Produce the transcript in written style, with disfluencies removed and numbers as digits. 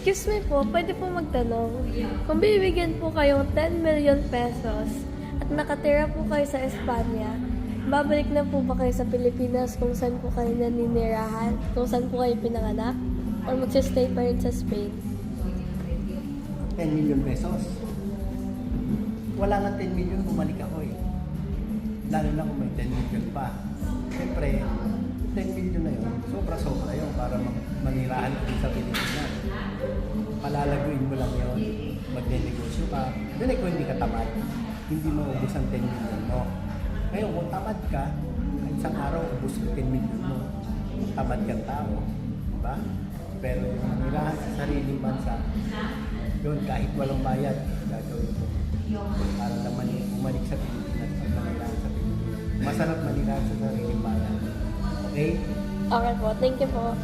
Excuse me po, pwede po magtanong. Kung bibigyan po kayong 10 million pesos at nakatira po kayo sa Espanya, babalik na po ba kayo sa Pilipinas kung saan po kayo naninirahan? Kung saan po kayo pinanganak? Or magsistay pa rin sa Spain? 10 million pesos. Wala nga 10 million, bumalik ako eh. Lalo na kung may 10 million pa. Siyempre, 10 million na yun, sobra-sobra yun para manirahan din sa Pilipinas. Palalaguin mo lang yun, magne-negosyo ka. Doon kung hindi ka tamad, hindi mo ubus ang 10 million mo. Ngayon, kung tamad ka, isang araw ubus ang 10 million mo. Tamad kang tao, diba? Pero yung manirahan sa sariling bansa, yun, kahit walang bayad, gagawin mo. Para naman bumalik sa Pilipinas, at manirahan sa Pilipinas. Masarap manirahan sa sariling bayan. Okay? Okay po, thank you po.